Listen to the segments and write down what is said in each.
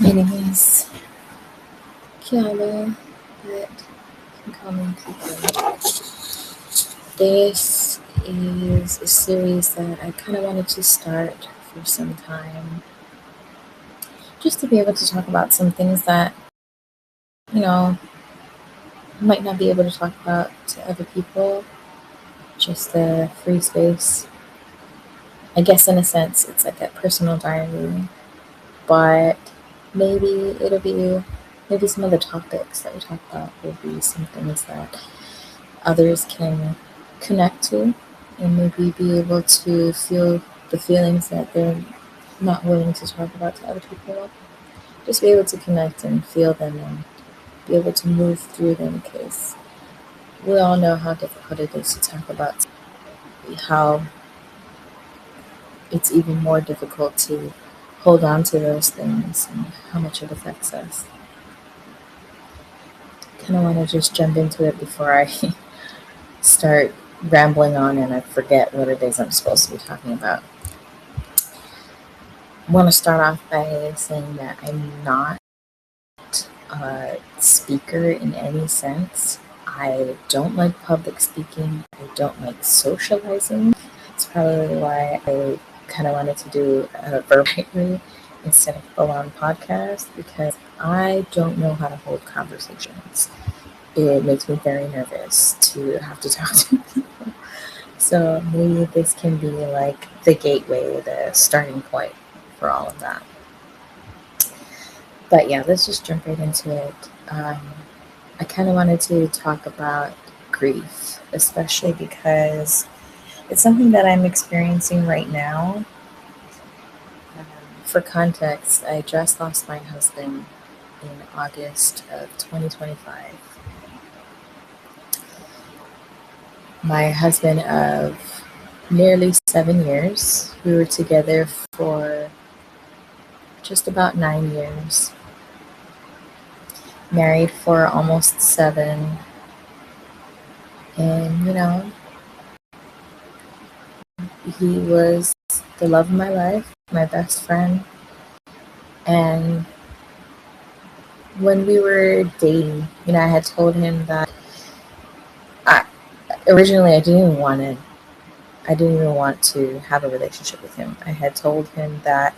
Anyways, Kiana, but you can call me Kiko. This is a series that I kind of wanted to start for some time, just to be able to talk about some things that, you know, I might not be able to talk about to other people, just a free space. I guess in a sense, it's like a personal diary, but maybe it'll be, maybe some of the topics that we talk about will be some things that others can connect to and maybe be able to feel the feelings that they're not willing to talk about to other people. Just be able to connect and feel them and be able to move through them because we all know how difficult it is to talk about, how it's even more difficult to hold on to those things and how much it affects us. Kind of want to just jump into it before I start rambling on and I forget what it is I'm supposed to be talking about. I want to start off by saying that I'm not a speaker in any sense. I don't like public speaking. I don't like socializing. It's probably why I kind of wanted to do a verbally instead of full on podcast because I don't know how to hold conversations. It makes me very nervous to have to talk to people. So maybe this can be like the gateway, the starting point for all of that. But yeah, let's just jump right into it. I kind of wanted to talk about grief, especially because it's something that I'm experiencing right now. For context, I just lost my husband in August of 2025. My husband of nearly 7 years. We were together for just about 9 years. Married for almost 7. And, he was the love of my life, my best friend. And when we were dating, I had told him that originally I didn't even want to have a relationship with him. I had told him that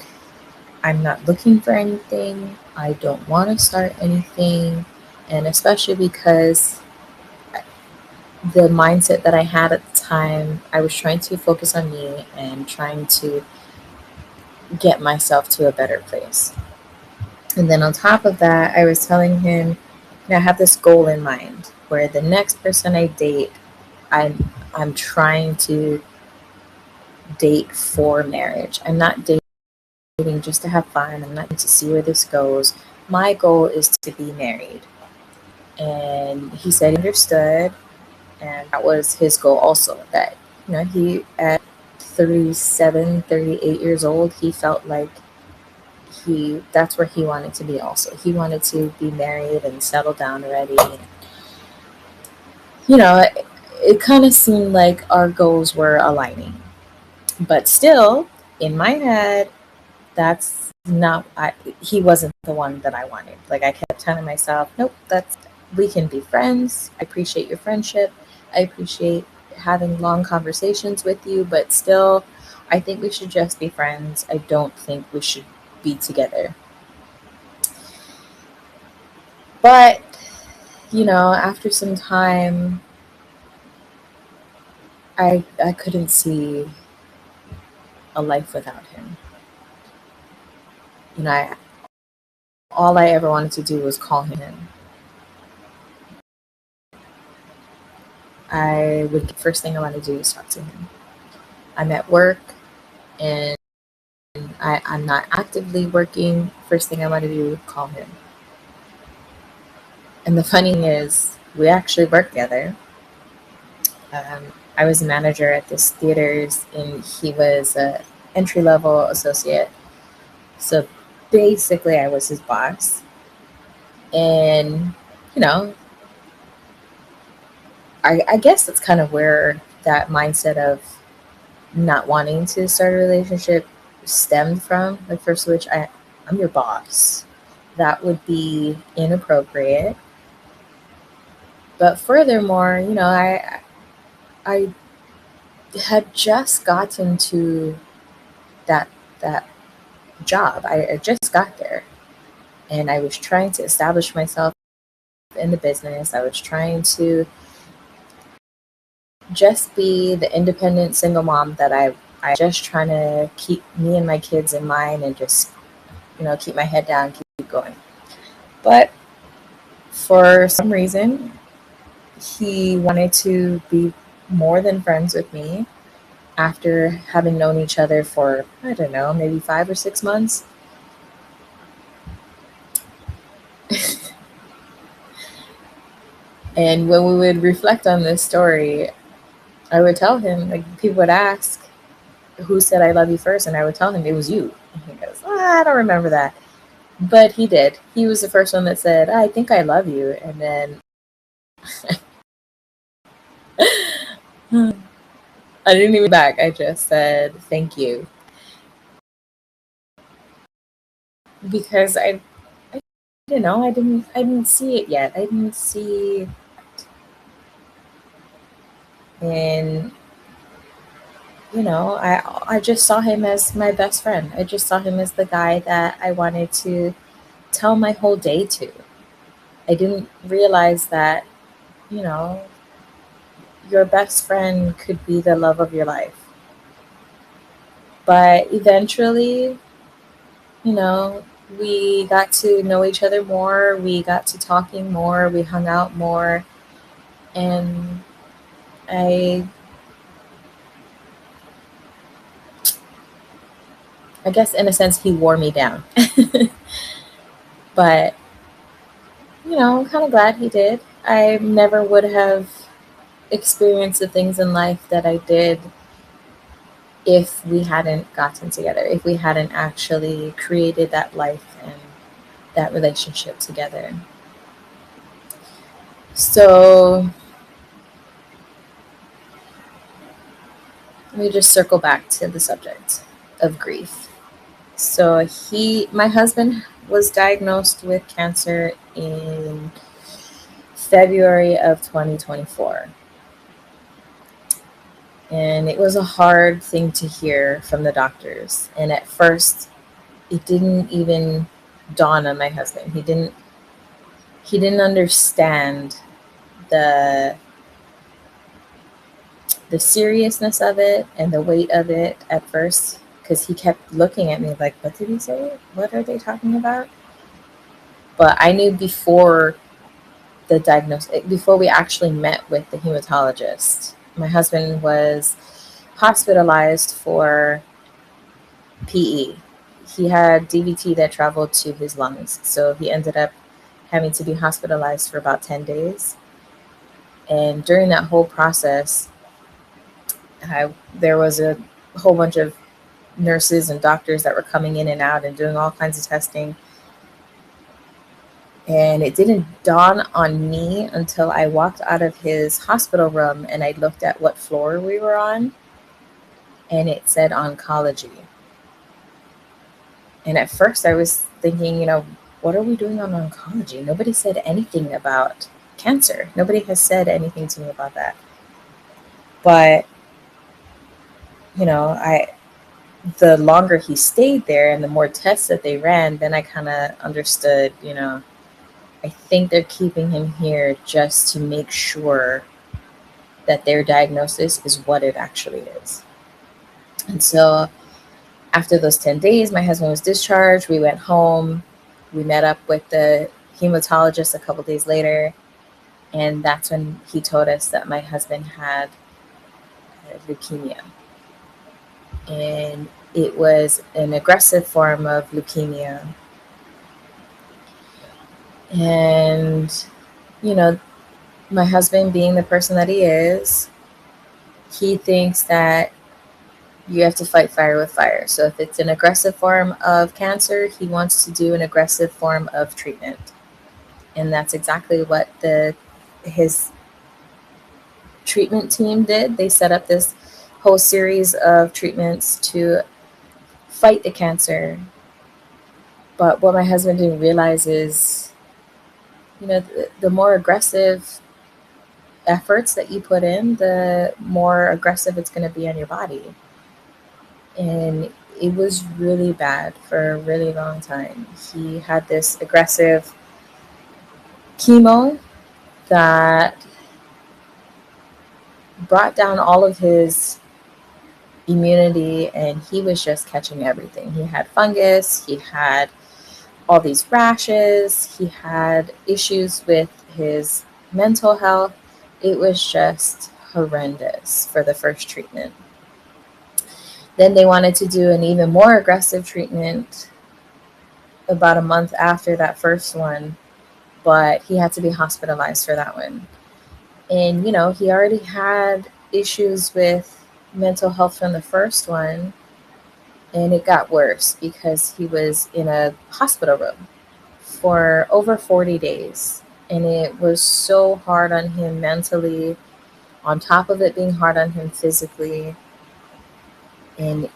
I'm not looking for anything. I don't want to start anything. And especially because the mindset that I had at the time, I was trying to focus on me and trying to get myself to a better place. And then on top of that, I was telling him, I have this goal in mind where the next person I date, I'm trying to date for marriage. I'm not dating just to have fun. I'm not to see where this goes. My goal is to be married. And he said he understood. And that was his goal also. That, he at 37, 38 years old, he felt like that's where he wanted to be also. He wanted to be married and settle down already. It kind of seemed like our goals were aligning. But still, in my head, that's not, he wasn't the one that I wanted. Like I kept telling myself, nope, we can be friends. I appreciate your friendship. I appreciate having long conversations with you, but still, I think we should just be friends. I don't think we should be together. But, after some time, I couldn't see a life without him. All I ever wanted to do was call him. First thing I want to do is talk to him. I'm at work and I'm not actively working. First thing I want to do is call him. And the funny thing is, we actually work together. I was a manager at this theaters and he was an entry-level associate. So basically I was his boss. And, I guess that's kind of where that mindset of not wanting to start a relationship stemmed from. Like, first of which, I'm your boss. That would be inappropriate. But furthermore, I had just gotten to that that job. I just got there, and I was trying to establish myself in the business. I was trying to just be the independent single mom that I just trying to keep me and my kids in mind and just, keep my head down, keep going. But for some reason, he wanted to be more than friends with me after having known each other for, I don't know, maybe 5 or 6 months. And when we would reflect on this story, I would tell him, like, people would ask, who said I love you first? And I would tell him it was you. And he goes, I don't remember that. But he did. He was the first one that said, I think I love you. And then I didn't even back. I just said, thank you. Because I don't know, I didn't see it yet. I didn't see, and I just saw him as my best friend. I just saw him as the guy that I wanted to tell my whole day to. I didn't realize that, you know, your best friend could be the love of your life. But eventually, you know, we got to know each other more, we got to talking more, we hung out more, and I I guess in a sense he wore me down. But, I'm kind of glad he did. I never would have experienced the things in life that I did if we hadn't gotten together, if we hadn't actually created that life and that relationship together. So let me just circle back to the subject of grief. So my husband was diagnosed with cancer in February of 2024. And it was a hard thing to hear from the doctors. And at first, it didn't even dawn on my husband. He didn't understand the the seriousness of it and the weight of it at first, because he kept looking at me like, what did he say? What are they talking about? But I knew before the diagnosis, before we actually met with the hematologist, my husband was hospitalized for PE. He had DVT that traveled to his lungs. So he ended up having to be hospitalized for about 10 days. And during that whole process, there was a whole bunch of nurses and doctors that were coming in and out and doing all kinds of testing. And it didn't dawn on me until I walked out of his hospital room and I looked at what floor we were on, and it said oncology. And at first I was thinking, what are we doing on oncology? Nobody said anything about cancer. Nobody has said anything to me about that. But, I the longer he stayed there and the more tests that they ran, then I kind of understood, I think they're keeping him here just to make sure that their diagnosis is what it actually is. And so after those 10 days, my husband was discharged. We went home. We met up with the hematologist a couple days later. And that's when he told us that my husband had leukemia. And it was an aggressive form of leukemia. And, my husband, being the person that he is, he thinks that you have to fight fire with fire. So if it's an aggressive form of cancer, he wants to do an aggressive form of treatment. And that's exactly what his treatment team did. They set up this whole series of treatments to fight the cancer But what my husband didn't realize is, the more aggressive efforts that you put in, the more aggressive it's going to be on your body. And it was really bad for a really long time. He had this aggressive chemo that brought down all of his immunity, and he was just catching everything. He had fungus, he had all these rashes, he had issues with his mental health. It was just horrendous for the first treatment. Then they wanted to do an even more aggressive treatment about a month after that first one, but he had to be hospitalized for that one. And, he already had issues with mental health from the first one, and it got worse because he was in a hospital room for over 40 days. And it was so hard on him mentally, on top of it being hard on him physically. And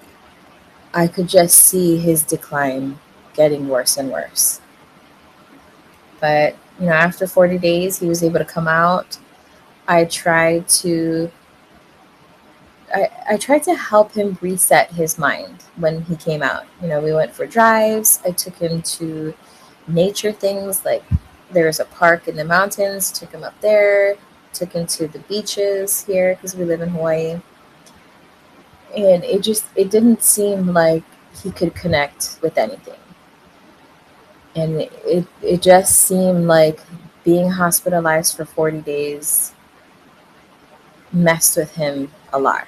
I could just see his decline getting worse and worse. But, after 40 days, he was able to come out. I tried to I tried to help him reset his mind when he came out. We went for drives. I took him to nature things, like there's a park in the mountains, took him up there, took him to the beaches here because we live in Hawaii. And it didn't seem like he could connect with anything. And it just seemed like being hospitalized for 40 days messed with him a lot.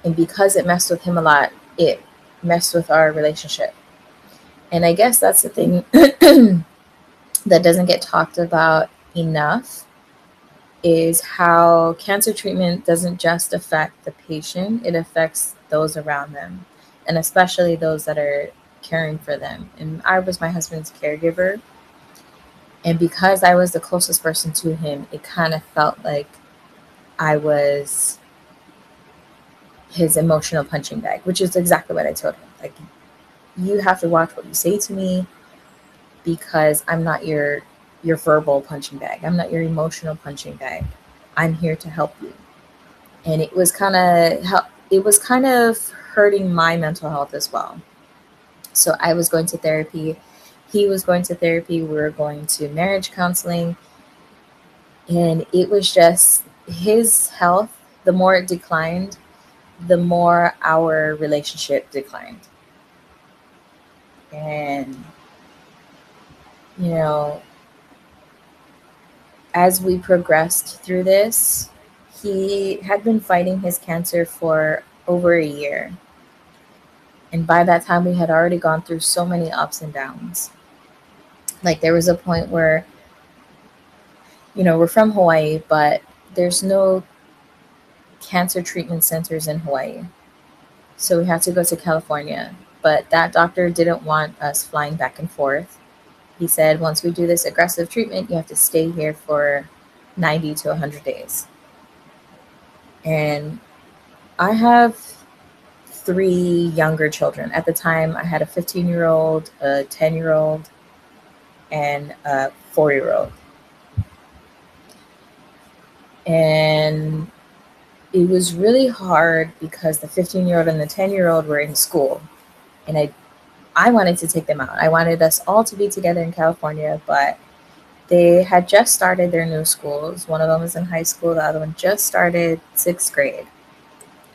And because it messed with him a lot, it messed with our relationship. And I guess that's the thing that doesn't get talked about enough, is how cancer treatment doesn't just affect the patient, it affects those around them, and especially those that are caring for them. And I was my husband's caregiver. And because I was the closest person to him, it kind of felt like I was his emotional punching bag, which is exactly what I told him. Like, you have to watch what you say to me, because I'm not your verbal punching bag. I'm not your emotional punching bag. I'm here to help you. And it was kind of hurting my mental health as well. So I was going to therapy. He was going to therapy. We were going to marriage counseling. And it was just his health, the more it declined, the more our relationship declined. And, you know, as we progressed through this, he had been fighting his cancer for over a year. And by that time, we had already gone through so many ups and downs. Like, there was a point where, we're from Hawaii, but there's no cancer treatment centers in Hawaii. So we had to go to California. But that doctor didn't want us flying back and forth. He said, once we do this aggressive treatment, you have to stay here for 90 to 100 days. And I have 3 younger children. At the time, I had a 15-year-old, a 10-year-old, and a 4-year-old. And it was really hard because the 15-year-old and the 10-year-old were in school. And I wanted to take them out. I wanted us all to be together in California, but they had just started their new schools. One of them was in high school, the other one just started 6th grade.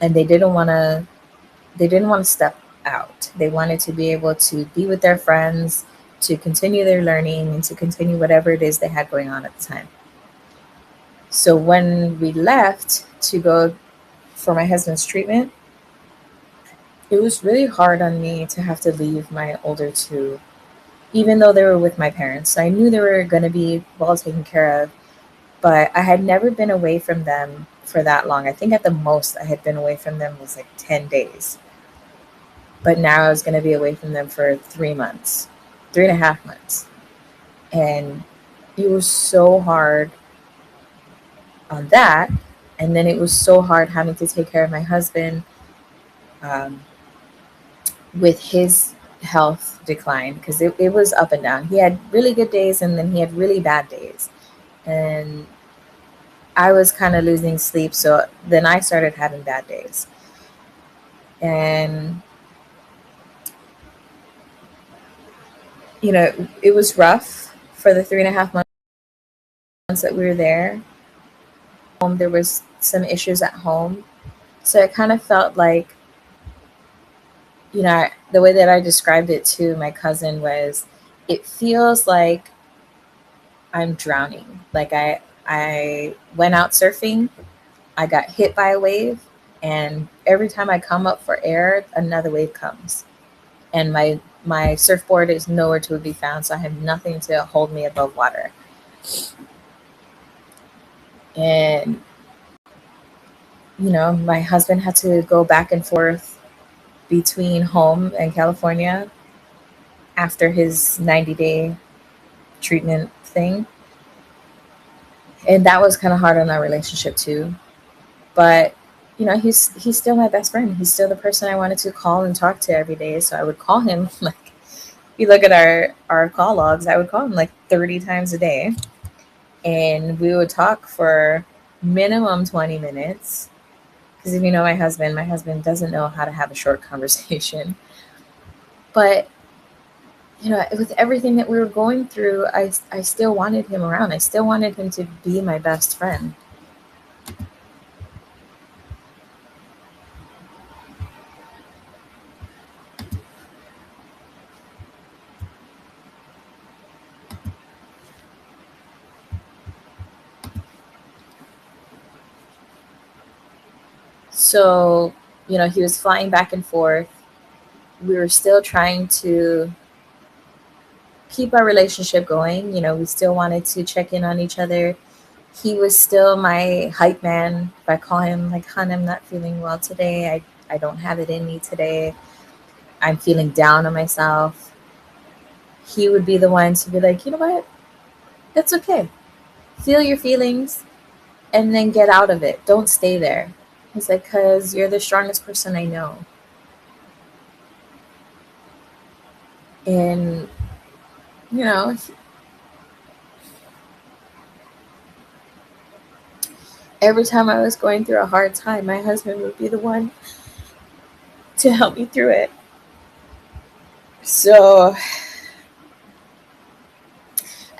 And they didn't want to step out. They wanted to be able to be with their friends, to continue their learning, and to continue whatever it is they had going on at the time. So when we left to go for my husband's treatment, it was really hard on me to have to leave my older 2, even though they were with my parents. I knew they were going to be well taken care of, but I had never been away from them for that long. I think at the most I had been away from them was like 10 days. But now I was going to be away from them for 3 months, 3.5 months. And it was so hard on that. And then it was so hard having to take care of my husband with his health decline because it was up and down. He had really good days and then he had really bad days. And I was kind of losing sleep. So then I started having bad days. And, it was rough for the 3.5 months that we were there. There was some issues at home. So it kind of felt like, the way that I described it to my cousin was it feels like I'm drowning. Like I went out surfing, I got hit by a wave, and every time I come up for air, another wave comes. And my surfboard is nowhere to be found, so I have nothing to hold me above water. And my husband had to go back and forth between home and California after his 90-day treatment thing. And that was kind of hard on our relationship too. But he's still my best friend. He's still the person I wanted to call and talk to every day. So I would call him like, if you look at our call logs, I would call him like 30 times a day, and we would talk for minimum 20 minutes. Because if you know my husband doesn't know how to have a short conversation. But with everything that we were going through, I still wanted him around. I still wanted him to be my best friend. So, he was flying back and forth. We were still trying to keep our relationship going. We still wanted to check in on each other. He was still my hype man. If I call him like, "Hun, I'm not feeling well today. I don't have it in me today. I'm feeling down on myself." He would be the one to be like, "You know what? That's okay. Feel your feelings and then get out of it. Don't stay there." He's like, "Cause you're the strongest person I know." And, you know, every time I was going through a hard time, my husband would be the one to help me through it. So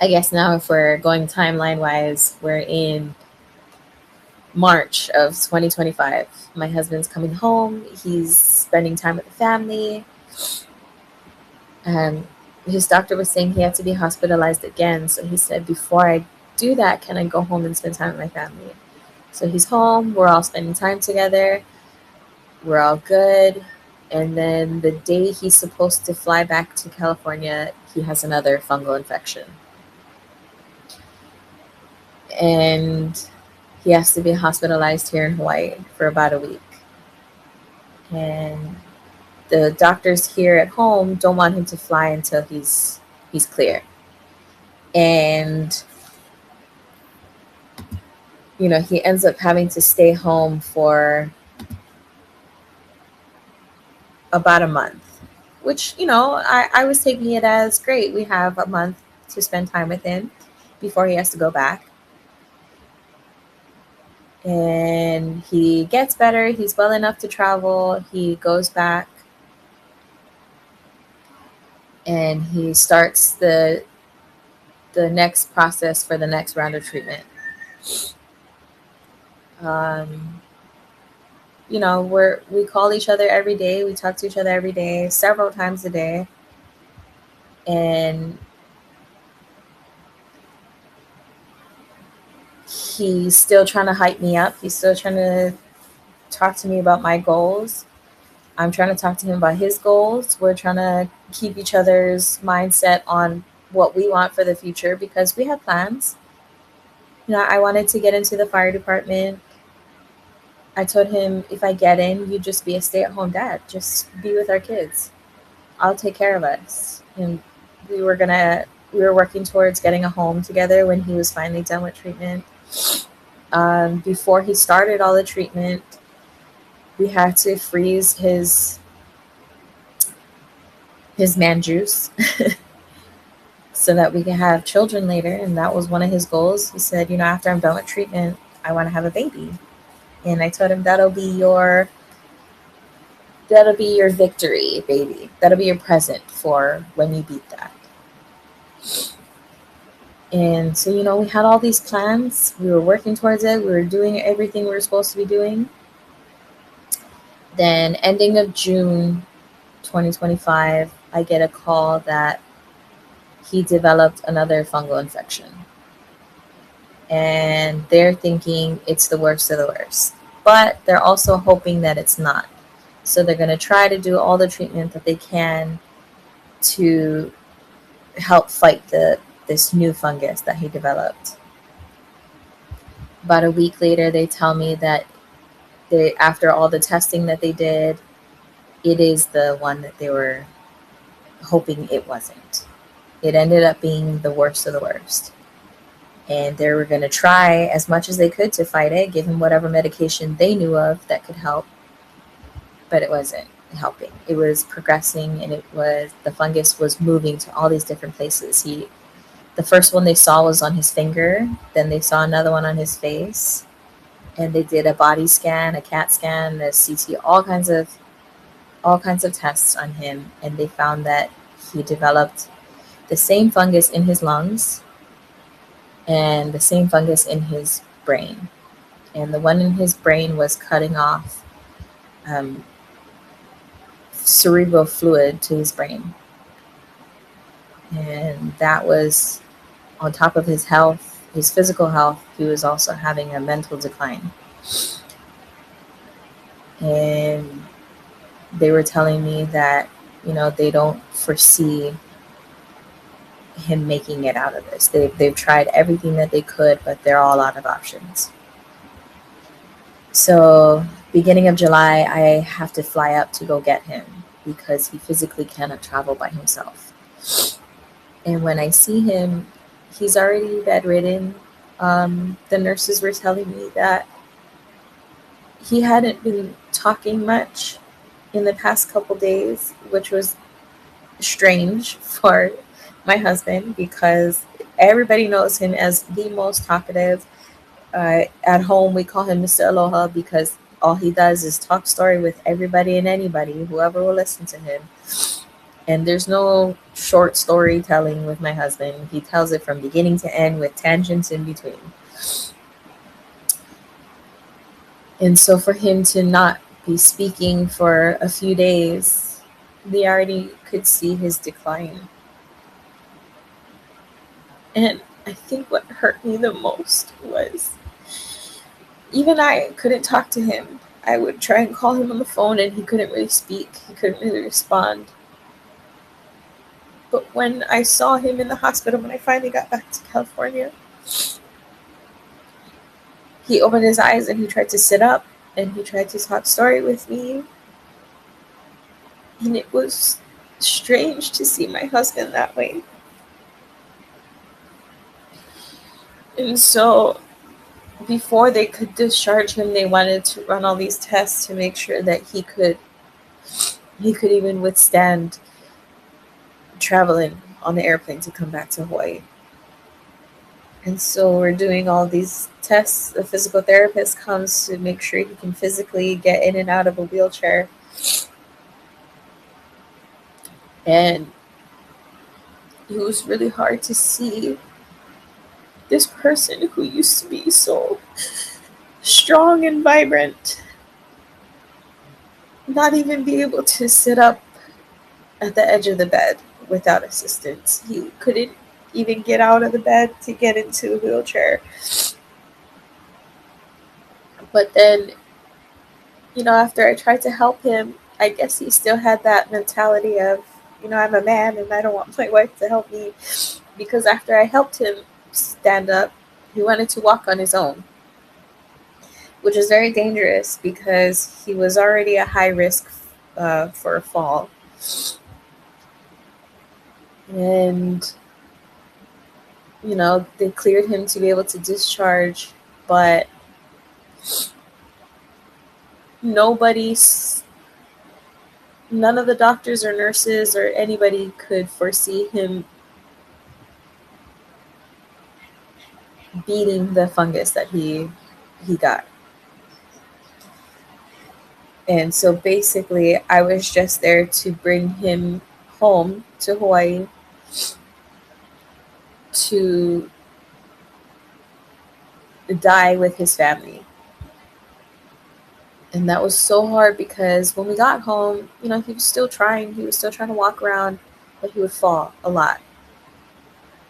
I guess now, if we're going timeline wise, we're in March of 2025. My husband's coming home. He's spending time with the family. And his doctor was saying he had to be hospitalized again. So he said, before I do that, can I go home and spend time with my family? So he's home. We're all spending time together. We're all good. And then the day he's supposed to fly back to California, he has another fungal infection. And he has to be hospitalized here in Hawaii for about a week. And the doctors here at home don't want him to fly until he's clear. And he ends up having to stay home for about a month, which I was taking it as great. We have a month to spend time with him before he has to go back. And he gets better. He's well enough to travel. He goes back and he starts the next process for the next round of treatment. Um, we call each other every day. We talk to each other every day, several times a day. And he's still trying to hype me up. He's still trying to talk to me about my goals. I'm trying to talk to him about his goals. We're trying to keep each other's mindset on what we want for the future because we have plans. I wanted to get into the fire department. I told him, if I get in, you just be a stay-at-home dad. Just be with our kids. I'll take care of us. And we were working towards getting a home together when he was finally done with treatment. Before he started all the treatment, we had to freeze his his man juice so that we can have children later. And that was one of his goals. He said, after I'm done with treatment, I want to have a baby. And I told him that'll be your victory, baby. That'll be your present for when you beat that. And so, we had all these plans. We were working towards it. We were doing everything we were supposed to be doing. Then, ending of June 2025, I get a call that he developed another fungal infection. And they're thinking it's the worst of the worst. But they're also hoping that it's not. So they're going to try to do all the treatment that they can to help fight this new fungus that he developed. About a week later, they tell me that after all the testing that they did, it is the one that they were hoping it wasn't. It ended up being the worst of the worst. And they were going to try as much as they could to fight it, give him whatever medication they knew of that could help. But it wasn't helping. It was progressing, and the fungus was moving to all these different places. The first one they saw was on his finger. Then they saw another one on his face. And they did a body scan, a CAT scan, a CT, all kinds of tests on him. And they found that he developed the same fungus in his lungs and the same fungus in his brain. And the one in his brain was cutting off cerebral fluid to his brain. And that was on top of his health, his physical health. He was also having a mental decline. And they were telling me that, they don't foresee him making it out of this. They've tried everything that they could, but they're all out of options. So beginning of July, I have to fly up to go get him because he physically cannot travel by himself. And when I see him, he's already bedridden. The nurses were telling me that he hadn't been talking much in the past couple days, which was strange for my husband because everybody knows him as the most talkative. At home, we call him Mr. Aloha because all he does is talk story with everybody and anybody, whoever will listen to him. And there's no short storytelling with my husband. He tells it from beginning to end with tangents in between. And so for him to not be speaking for a few days, they already could see his decline. And I think what hurt me the most was even I couldn't talk to him. I would try and call him on the phone and he couldn't really speak. He couldn't really respond. But when I saw him in the hospital, when I finally got back to California, he opened his eyes and he tried to sit up and he tried to talk story with me. And it was strange to see my husband that way. And so before they could discharge him, they wanted to run all these tests to make sure that he could even withstand traveling on the airplane to come back to Hawaii. And so we're doing all these tests. The physical therapist comes to make sure he can physically get in and out of a wheelchair. And it was really hard to see this person who used to be so strong and vibrant not even be able to sit up at the edge of the bed without assistance. He couldn't even get out of the bed to get into a wheelchair. But then, after I tried to help him, I guess he still had that mentality of, I'm a man and I don't want my wife to help me. Because after I helped him stand up, he wanted to walk on his own, which is very dangerous because he was already a high risk for a fall. And, they cleared him to be able to discharge, but nobody none of the doctors or nurses or anybody could foresee him beating the fungus that he got. And so basically, I was just there to bring him home to Hawaii to die with his family. And that was so hard because when we got home, he was still trying. He was still trying to walk around, but he would fall a lot.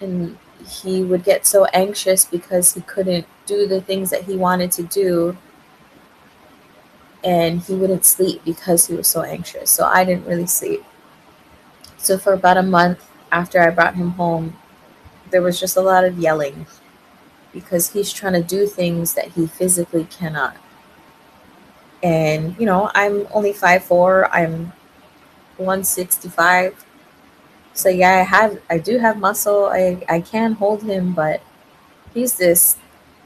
And he would get so anxious because he couldn't do the things that he wanted to do. And he wouldn't sleep because he was so anxious. So I didn't really sleep. So for about a month after I brought him home, there was just a lot of yelling because he's trying to do things that he physically cannot. And, I'm only 5'4". I'm 165. So yeah, I do have muscle. I can hold him, but he's this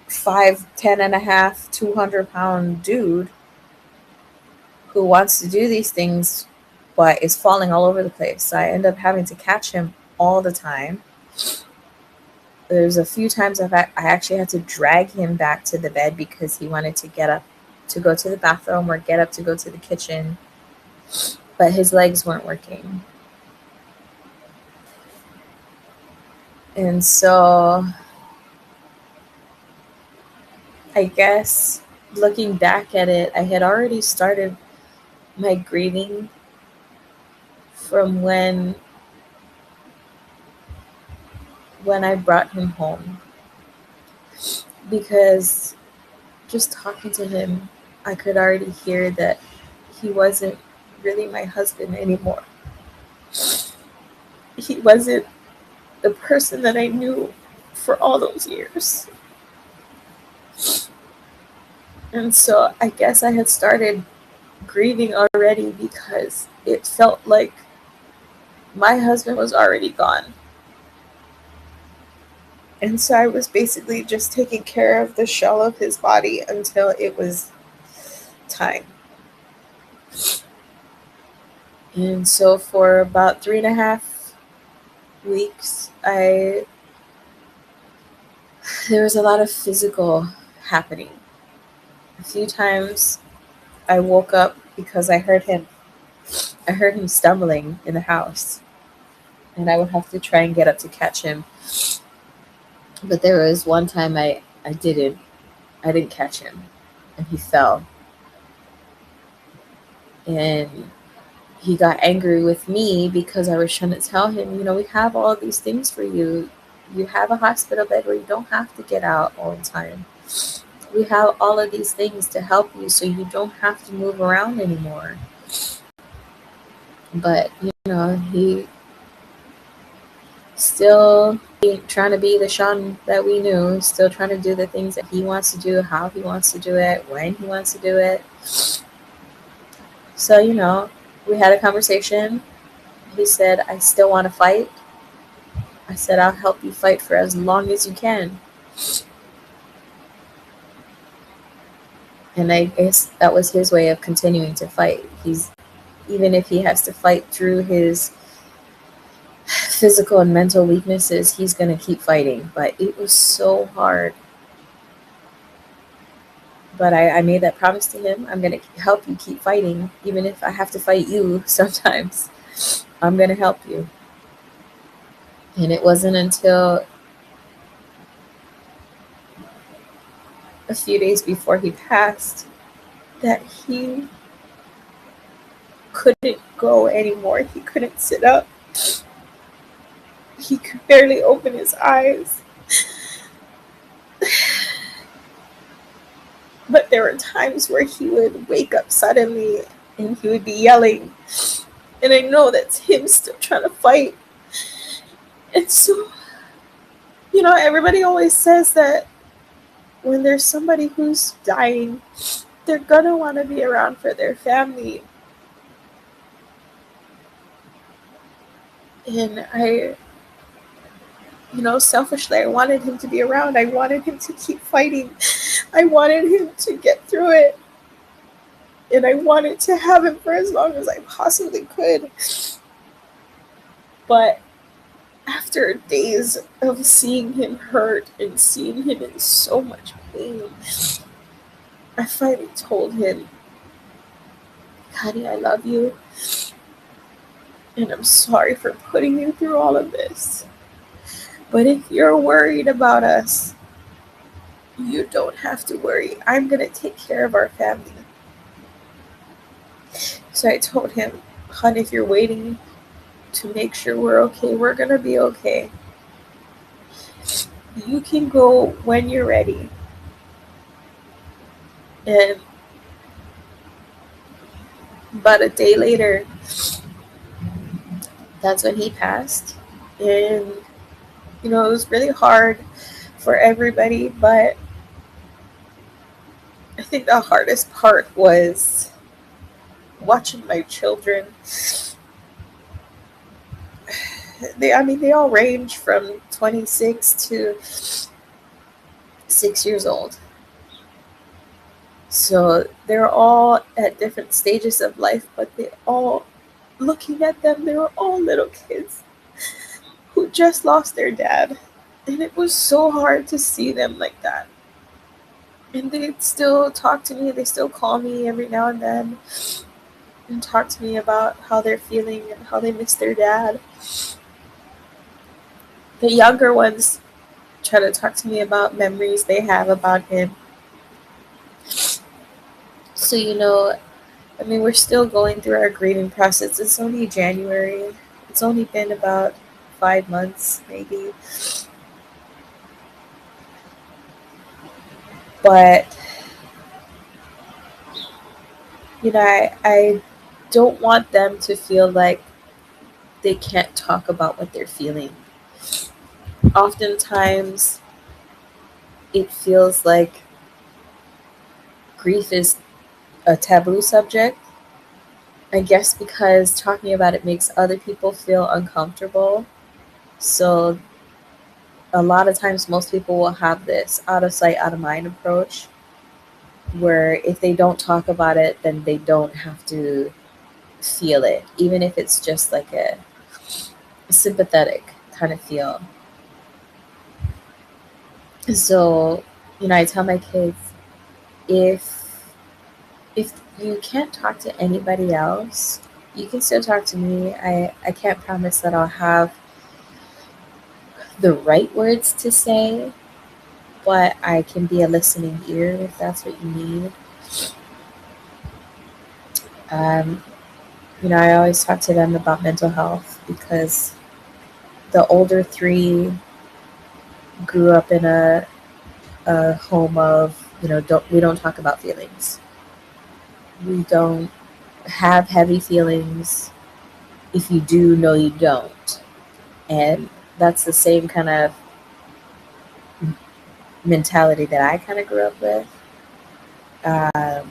5'10" and a half, 200-pound dude who wants to do these things, but is falling all over the place. So I end up having to catch him all the time. There's a few times I actually had to drag him back to the bed because he wanted to get up to go to the bathroom or get up to go to the kitchen, but his legs weren't working. And so I guess looking back at it, I had already started my grieving from when I brought him home, because just talking to him, I could already hear that he wasn't really my husband anymore. He wasn't the person that I knew for all those years. And so I guess I had started grieving already because it felt like my husband was already gone. And so I was basically just taking care of the shell of his body until it was time. And so for about 3.5 weeks, there was a lot of physical happening. A few times I woke up because I heard him stumbling in the house, and I would have to try and get up to catch him. But there was one time I didn't catch him, and he fell. And he got angry with me because I was trying to tell him, we have all these things for you. You have a hospital bed where you don't have to get out all the time. We have all of these things to help you so you don't have to move around anymore. But, he still trying to be the Sean that we knew, still trying to do the things that he wants to do, how he wants to do it, when he wants to do it. So, we had a conversation. He said, I still want to fight. I said, I'll help you fight for as long as you can. And I guess that was his way of continuing to fight. Even if he has to fight through his physical and mental weaknesses, he's going to keep fighting. But it was so hard. But I made that promise to him. I'm going to help you keep fighting. Even if I have to fight you sometimes, I'm going to help you. And it wasn't until a few days before he passed that he couldn't go anymore. He couldn't sit up. He could barely open his eyes. But there were times where he would wake up suddenly and he would be yelling. And I know that's him still trying to fight. And so, everybody always says that when there's somebody who's dying, they're going to want to be around for their family. And selfishly, I wanted him to be around. I wanted him to keep fighting. I wanted him to get through it. And I wanted to have him for as long as I possibly could. But after days of seeing him hurt and seeing him in so much pain, I finally told him, honey, I love you, and I'm sorry for putting you through all of this. But if you're worried about us, you don't have to worry. I'm going to take care of our family. So I told him, hon, if you're waiting to make sure we're okay, we're going to be okay. You can go when you're ready. And about a day later, that's when he passed. And, it was really hard for everybody, but I think the hardest part was watching my children. They all range from 26 to 6 years old. So they're all at different stages of life, but looking at them, they were all little kids who just lost their dad. And it was so hard to see them like that. And they still talk to me, they still call me every now and then and talk to me about how they're feeling and how they miss their dad. The younger ones try to talk to me about memories they have about him. So, we're still going through our grieving process. It's only January. It's only been about 5 months, maybe. But, I don't want them to feel like they can't talk about what they're feeling. Oftentimes, it feels like grief is a taboo subject. I guess because talking about it makes other people feel uncomfortable. So, a lot of times, most people will have this out of sight, out of mind approach where if they don't talk about it, then they don't have to feel it, even if it's just like a sympathetic kind of feel. So, I tell my kids, if you can't talk to anybody else, you can still talk to me. I can't promise that I'll have the right words to say, but I can be a listening ear if that's what you need. Um, I always talk to them about mental health because the older three grew up in a home of, we don't talk about feelings. We don't have heavy feelings. If you do, no, you don't. And that's the same kind of mentality that I kind of grew up with. Um,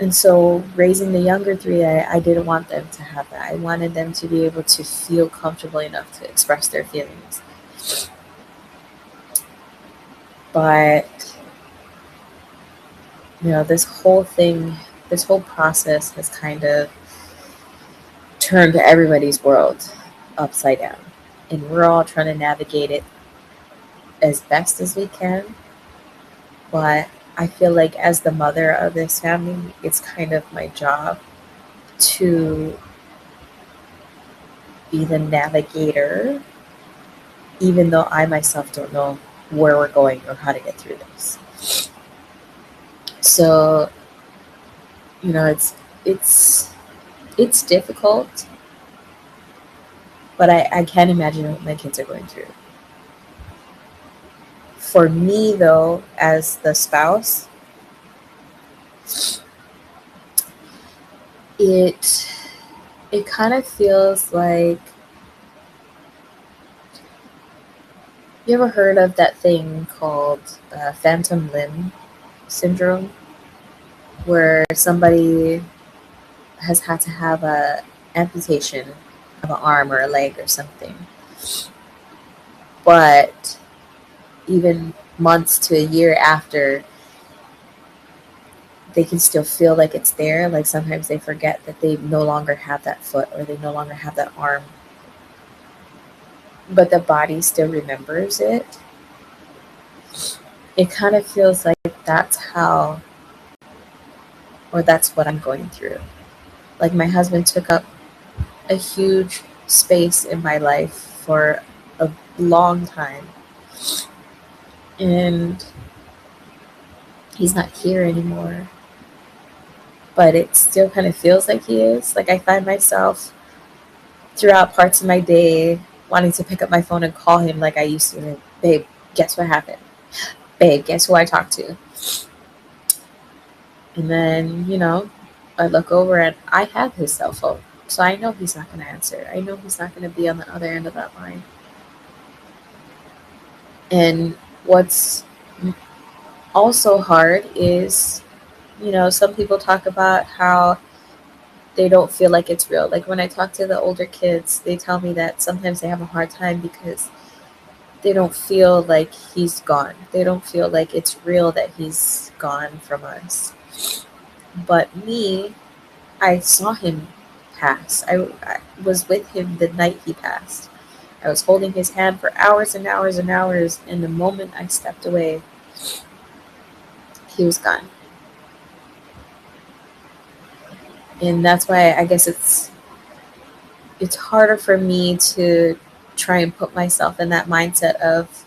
and so raising the younger three, I didn't want them to have that. I wanted them to be able to feel comfortable enough to express their feelings. But, this whole process has kind of turned everybody's world upside down. And we're all trying to navigate it as best as we can. But I feel like as the mother of this family, it's kind of my job to be the navigator, even though I myself don't know where we're going or how to get through this. So, it's it's difficult, but I can't imagine what my kids are going through. For me, though, as the spouse, it it kind of feels like, you ever heard of that thing called phantom limb syndrome, where somebody has had to have a amputation of an arm or a leg or something, but even months to a year after, they can still feel like it's there. Like sometimes they forget that they no longer have that foot or they no longer have that arm, but the body still remembers it. It kind of feels like that's how, or that's what I'm going through. Like my husband took up a huge space in my life for a long time, and he's not here anymore. But it still kind of feels like he is. Like I find myself throughout parts of my day wanting to pick up my phone and call him like I used to. Like, babe, guess what happened? Babe, guess who I talked to? And then, I look over and I have his cell phone. So I know he's not going to answer. I know he's not going to be on the other end of that line. And what's also hard is, some people talk about how they don't feel like it's real. Like when I talk to the older kids, they tell me that sometimes they have a hard time because they don't feel like he's gone. They don't feel like it's real that he's gone from us. But me, I saw him pass. I was with him the night he passed. I was holding his hand for hours and hours and hours, and the moment I stepped away, he was gone. And that's why I guess it's harder for me to try and put myself in that mindset of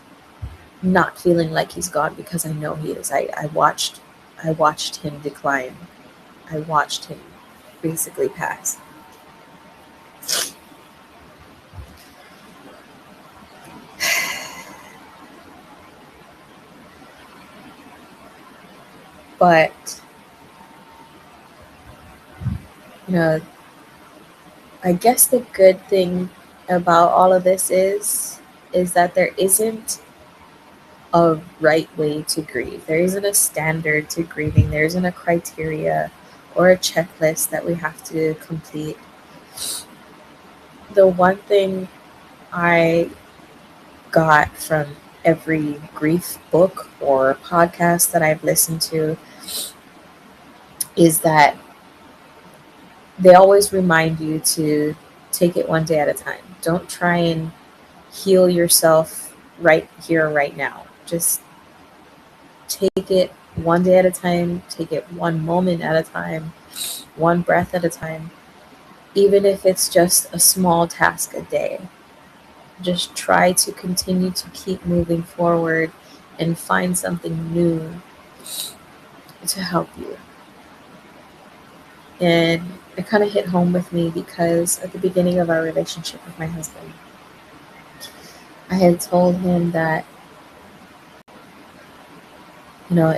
not feeling like he's gone because I know he is. I watched him decline. I watched him basically pass. But you know, I guess the good thing about all of this is that there isn't a right way to grieve. There isn't a standard to grieving. There isn't a criteria or a checklist that we have to complete. The one thing I got from every grief book or podcast that I've listened to is that they always remind you to take it one day at a time. Don't try and heal yourself right here, right now. Just take it one day at a time, take it one moment at a time, one breath at a time, even if it's just a small task a day. Just try to continue to keep moving forward and find something new to help you. And it kind of hit home with me because at the beginning of our relationship with my husband, I had told him that,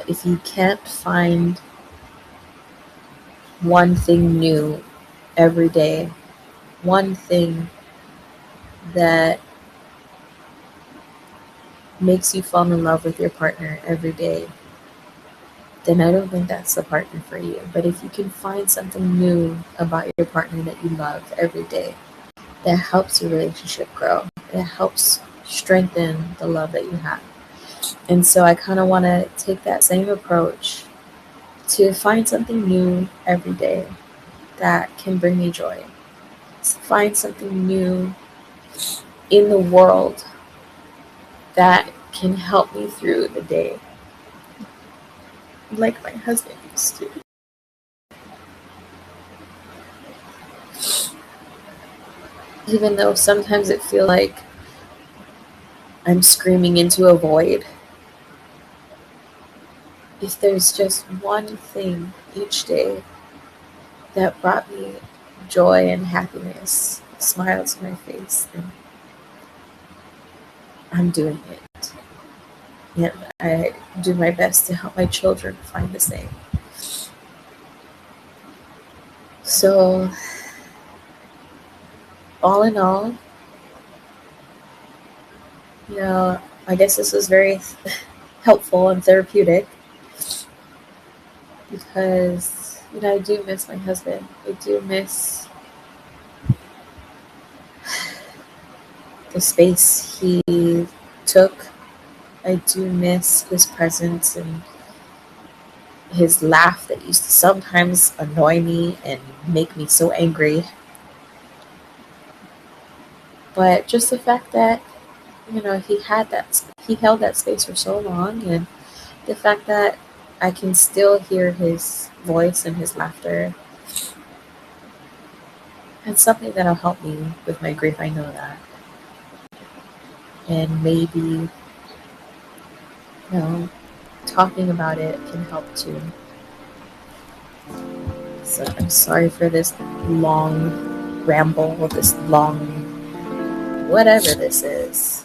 if you can't find one thing new every day, one thing that makes you fall in love with your partner every day, then I don't think that's the partner for you. But if you can find something new about your partner that you love every day, that helps your relationship grow. It helps strengthen the love that you have. And so I kind of want to take that same approach to find something new every day that can bring me joy. Find something new in the world that can help me through the day, like my husband used to. Even though sometimes it feels like I'm screaming into a void, if there's just one thing each day that brought me joy and happiness, a smile to my face, then I'm doing it. And I do my best to help my children find the same. So, all in all, I guess this was very helpful and therapeutic because, I do miss my husband. I do miss the space he took. I do miss his presence and his laugh that used to sometimes annoy me and make me so angry. But just the fact that, he held that space for so long, and the fact that I can still hear his voice and his laughter, it's something that'll help me with my grief. I know that. And maybe, talking about it can help too. So I'm sorry for this long ramble, this long whatever this is.